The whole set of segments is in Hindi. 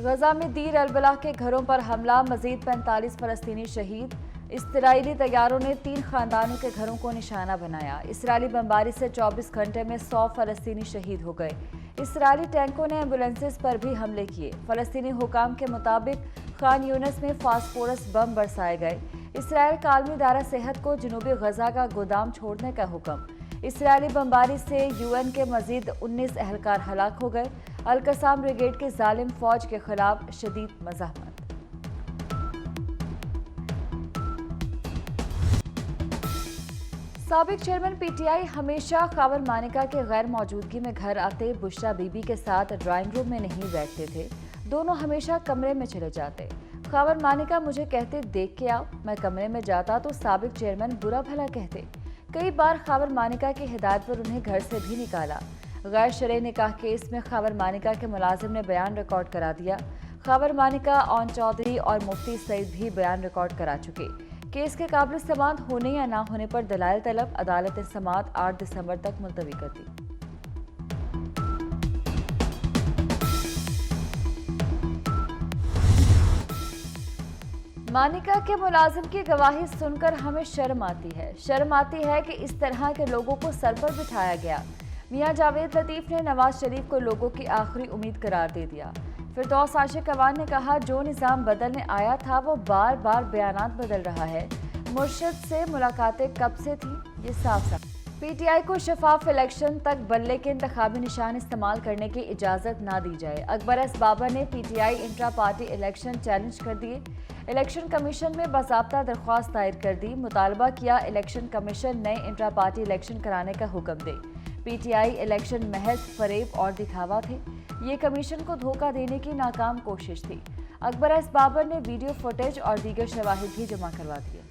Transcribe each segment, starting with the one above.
गजा में दीर अलबला के घरों पर हमला, मजीद 45 फलस्तीनी शहीद। इसराइली तैयारों ने 3 खानदानों के घरों को निशाना बनाया। इसराइली बमबारी से 24 घंटे में 100 फलस्तीनी शहीद हो गए। इसराइली टैंकों ने एम्बुलेंसेस पर भी हमले किए। फलस्तीनी हुकाम के मुताबिक खान यूनिस में फास्फोरस बम बरसाए गए। इसराइल का आलमी इदारा सेहत को जनूबी गजा का गोदाम छोड़ने का हुक्म। इसराइली बमबारी से यूएन के मजीद 19 एहलकार हलाक हो गए। अल-कसाम ब्रिगेड के जालिम फौज के खिलाफ शदीद मज़ाहमत। साबिक चेयरमैन पीटीआई हमेशा खावर मानिका के गैर मौजूदगी में घर आते बुशरा बीबी के साथ ड्राइंग रूम में नहीं बैठते थे। दोनों हमेशा कमरे में चले जाते। खावर मानिका मुझे कहते, देख के आओ। मैं कमरे में जाता तो साबिक चेयरमैन बुरा भला कहते। कई बार खावर मानिका की हिदायत पर उन्हें घर से भी निकाला। गैर शरई निकाह केस में खावर मानिका के मुलाजिम ने बयान रिकॉर्ड करा दिया। खावर मानिका, ओन चौधरी और मुफ्ती सईद भी बयान रिकॉर्ड करा चुके। केस के काबिल समाअत होने या ना होने पर दलाइल तलब। अदालत ने समाअत 8 दिसंबर तक मुलतवी कर दी। मानिका के मुलाजिम की गवाही सुनकर हमें शर्म आती है। शर्म आती है कि इस तरह के लोगों को सर पर बिठाया गया। मियां जावेद लतीफ ने नवाज शरीफ को लोगों की आखिरी उम्मीद करार दे दिया। फिरदौस आशिक अवान ने कहा, जो निज़ाम बदलने आया था वो बार बार बयानात बदल रहा है। मुर्शद से मुलाकातें कब से थी, ये साफ साफ। पीटीआई को शफाफ इलेक्शन तक बल्ले के इंतखाबी निशान इस्तेमाल करने की इजाज़त ना दी जाए। अकबर एस बाबर ने PTI intra party election challenge कर दिए। इलेक्शन कमीशन में बाज़ाब्ता दरख्वास्त दायर कर दी। मुतालबा किया इलेक्शन कमीशन नए इंट्रा पार्टी इलेक्शन कराने का हुक्म दे। पीटीआई इलेक्शन महज फरेब और दिखावा थे। ये कमीशन को धोखा देने की नाकाम कोशिश थी। अकबर एस बाबर ने वीडियो फुटेज और दीगर शवाहिद भी जमा करवा दिए।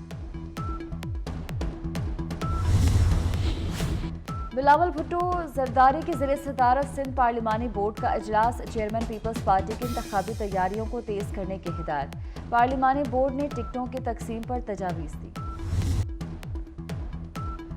बिलावल भुट्टो जरदारी की ज़िले सदारत सिंध पार्लिमानी बोर्ड का इजलास। चेयरमैन पीपल्स पार्टी की इंतखाबी तैयारियों को तेज करने की हिदायत। पार्लिमानी बोर्ड ने टिकटों की तकसीम पर तजावीज़ दी।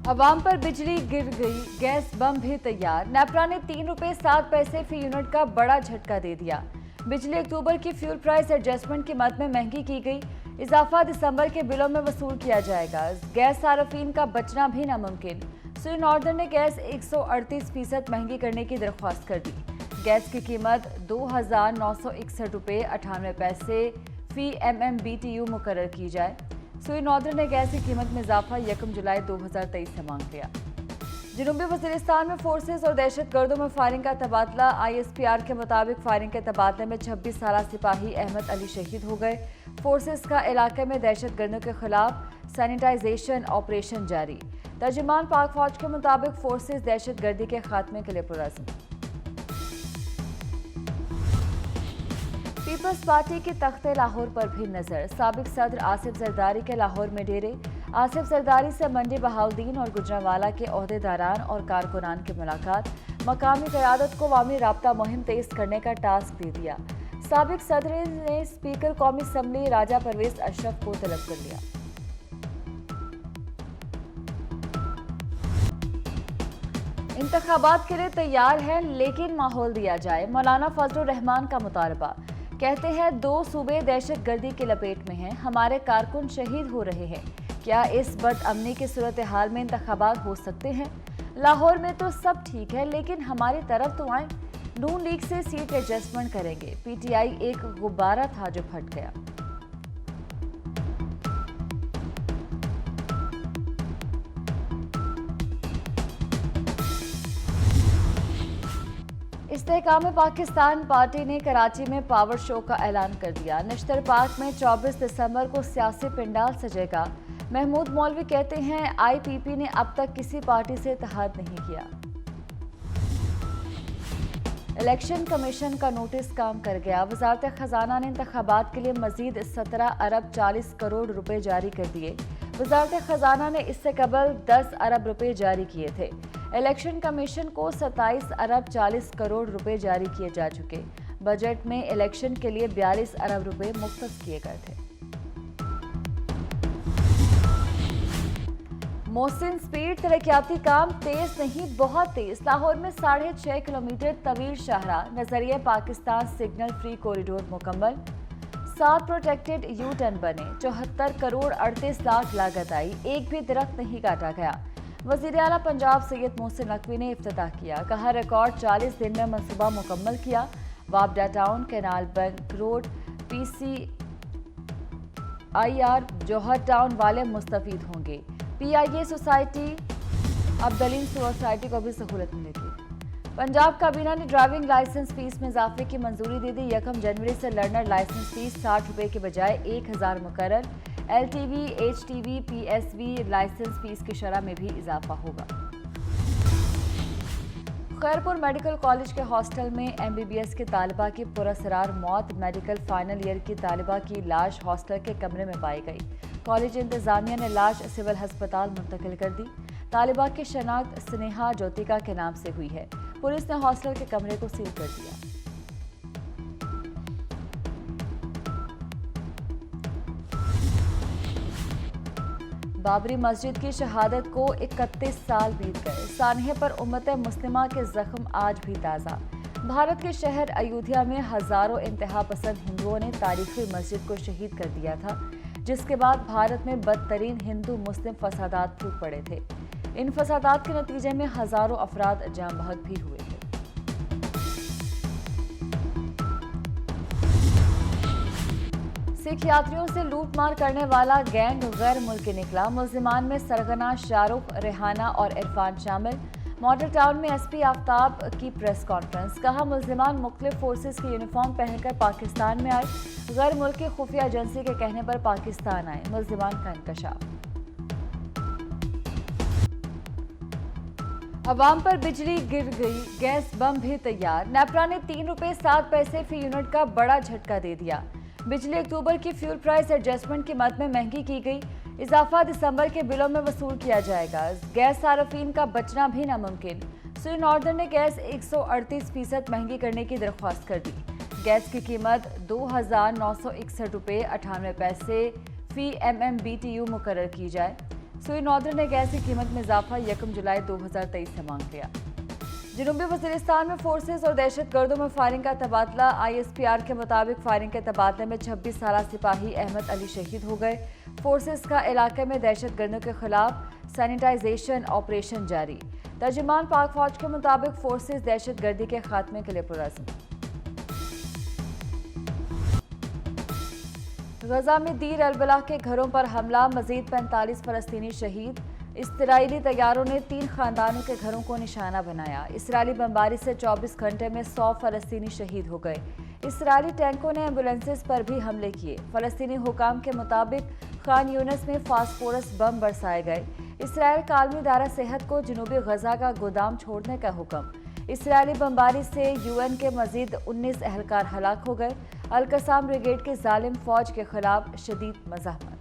अवाम पर बिजली गिर गई, गैस बम भी तैयार। नेपरा ने 3 रुपये 7 पैसे फी यूनिट का बड़ा झटका दे दिया। बिजली अक्टूबर की फ्यूल प्राइस एडजस्टमेंट की मद में महंगी की गई। इजाफा दिसंबर के बिलों में वसूल किया जाएगा। गैस सार्फिन का बचना भी नामुमकिन। सुई नॉर्दर्न ने गैस 138% महंगी करने की दरख्वास्त कर दी। गैस की कीमत 2,961 रुपये 98 पैसे फी MMBTU मुकर्रर की जाए। सुई नॉर्दर्न ने गैस की कीमत में इजाफा 1 जुलाई 2023 से मांग लिया। जनूबी वज़ीरिस्तान में फोर्सेस और दहशत गर्दों में फायरिंग का तबादला। ISPR के मुताबिक फायरिंग के तबादले में 26 साला सिपाही अहमद अली शहीद हो गए। फोर्सेस का इलाके में दहशत गर्दों के खिलाफ सैनिटाइजेशन ऑपरेशन जारी। तर्जुमान पाक फौज के मुताबिक फोर्सेस दहशत गर्दी के खात्मे के लिए पुरअज़्म। पीपल्स पार्टी की तख्ते लाहौर पर भी नजर। साबिक सदर आसिफ जरदारी के लाहौर में डेरे। आसिफ जरदारी से मंडी बहाउद्दीन और गुजरांवाला के ओहदेदारान और कारकुनान की मुलाकात। मकामी क़यादत को अवामी राब्ता मुहिम तेज करने का टास्क दे दिया। साबिक सदर ने स्पीकर कौमी असम्बली राजा परवेज अशरफ को तलब कर लिया। इंतखाबात के लिए तैयार है, लेकिन माहौल दिया जाए। मौलाना फजलुर रहमान का मुतालबा। कहते हैं 2 सूबे दहशत गर्दी की लपेट में हैं। हमारे कारकुन शहीद हो रहे हैं। क्या इस बदअमनी की सूरत हाल में इंतखाबात हो सकते हैं? लाहौर में तो सब ठीक है, लेकिन हमारी तरफ तो आए। नून लीग से सीट एडजस्टमेंट करेंगे। पीटीआई एक गुब्बारा था जो फट गया। इस्तेहकाम पाकिस्तान पार्टी ने कराची में पावर शो का ऐलान कर दिया। नश्तर पार्क में 24 दिसंबर को सियासी पंडाल सजेगा। महमूद मौलवी कहते हैं IPP ने अब तक किसी पार्टी से इत्तेहाद नहीं किया। इलेक्शन कमीशन का नोटिस काम कर गया। वजारत खजाना ने इंतखाबात के लिए मजीद 17 अरब 40 करोड़ रुपए जारी कर दिए। वजारत खजाना ने इससे कबल 10 अरब रुपए जारी किए थे। इलेक्शन कमीशन को 27 अरब 40 करोड़ रुपए जारी किए जा चुके। बजट में इलेक्शन के लिए 42 अरब रुपए मुख्तस किए गए थे। मोहसिन स्पीड तरक्याती काम तेज नहीं बहुत तेज। लाहौर में 6.5 किलोमीटर तवील शाहरा नजरिए पाकिस्तान सिग्नल फ्री कॉरिडोर मुकम्मल। 7 प्रोटेक्टेड यू टर्न बने। 74 करोड़ 38 लाख लागत आई। एक भी दरख्त नहीं काटा गया। वजीर आला पंजाब सैयद मोहसिन नकवी ने इफ्तिताह किया। कहा रिकॉर्ड 40 दिन में मनसूबा मुकम्मल किया। Wapda town, canal bank road, PCIR Johar town वाले मुस्तफीद होंगे। PIA सोसाइटी, अब्दलीन सोसाइटी को भी सहूलत मिलेगी। पंजाब काबीना ने ड्राइविंग लाइसेंस फीस में इजाफे की मंजूरी दे दी। 1 जनवरी से लर्नर लाइसेंस फीस 60 रुपए के बजाय 1000 मुकर्रर। LTV, HTV, PSV licence fees की शरह में भी इजाफा होगा। खैरपुर मेडिकल कॉलेज के हॉस्टल में MBBS की तालिबा की पुरअसरार मौत। मेडिकल फाइनल ईयर की तालिबा की लाश हॉस्टल के कमरे में पाई गई। कॉलेज इंतजामिया ने लाश सिविल अस्पताल मुंतकिल कर दी। तालिबा की शनाख्त स्नेहा ज्योतिका के नाम से हुई है। पुलिस ने हॉस्टल के कमरे को सील कर दिया। बाबरी मस्जिद की शहादत को 31 साल बीत गए। सानहे पर उम्मत मुस्लिमा के जख्म आज भी ताज़ा। भारत के शहर अयोध्या में हजारों इंतहा पसंद हिंदुओं ने तारीखी मस्जिद को शहीद कर दिया था, जिसके बाद भारत में बदतरीन हिंदू मुस्लिम फसादात फूट पड़े थे। इन फसादात के नतीजे में हजारों अफराद जान बहक भी हुए थे। सिख यात्रियों से लूटमार करने वाला गैंग गैर मुल्की निकला। मुल्जिमान में सरगना, शाहरुख, रेहाना और इरफान शामिल। मॉडल टाउन में SP आफ्ताब की प्रेस कॉन्फ्रेंस। कहा मुल्जिमान मुख्तलिफ फोर्सेस की यूनिफॉर्म पहनकर पाकिस्तान में आए। गैर मुल्की खुफिया एजेंसी के कहने पर पाकिस्तान आए। मुल्जिमान का इंकशाफ। अवाम पर बिजली गिर गई, गैस बम भी तैयार। नेपरा ने 3 रुपए 7 पैसे फी यूनिट का बड़ा झटका दे दिया। बिजली अक्टूबर की फ्यूल प्राइस एडजस्टमेंट की मद में महंगी की गई। इजाफा दिसंबर के बिलों में वसूल किया जाएगा। गैस सार्फिन का बचना भी नामुमकिन। सुई नॉर्दर्न ने गैस 138% महंगी करने की दरख्वास्त कर दी। गैस की कीमत 2,961 रुपये 98 पैसे फी MMBTU मुकर्रर की जाए। सुई नॉर्दर्न ने गैस की कीमत में इजाफा 1 जुलाई 2023 से मांग लिया। जनूबी वजीरिस्तान में फोर्सेस और दहशत गर्दों में फायरिंग का तबादला। ISPR के मुताबिक फायरिंग के तबादले में 26 साला सिपाही अहमद अली शहीद हो गए। फोर्सेस का इलाके में दहशत गर्दों के खिलाफ सैनिटाइजेशन ऑपरेशन जारी। तर्जुमान पाक फौज के मुताबिक फोर्सेस दहशत गर्दी के खात्मे के लिए पुरअज़्म। गजा में दीर अल-बलाह के घरों पर हमला, मजीद 45 फलस्तीनी शहीद। इसराइली तैयारों ने 3 खानदानों के घरों को निशाना बनाया। इसराइली बमबारी से 24 घंटे में 100 फलस्तीनी शहीद हो गए। इसराइली टैंकों ने एम्बुलेंसेस पर भी हमले किए। फलस्तीनी हुकाम के मुताबिक खान यूनिस में फास्फोरस बम बरसाए गए। इसराइल का आलमी इदारा सेहत को जनूबी गजा का गोदाम छोड़ने का हुक्म। इसराइली बमबारी से UN के मजीद 19 एहलकार हलाक हो गए। अल-कसाम ब्रिगेड की जालिम फौज के खिलाफ शदीद मज़ाहमत।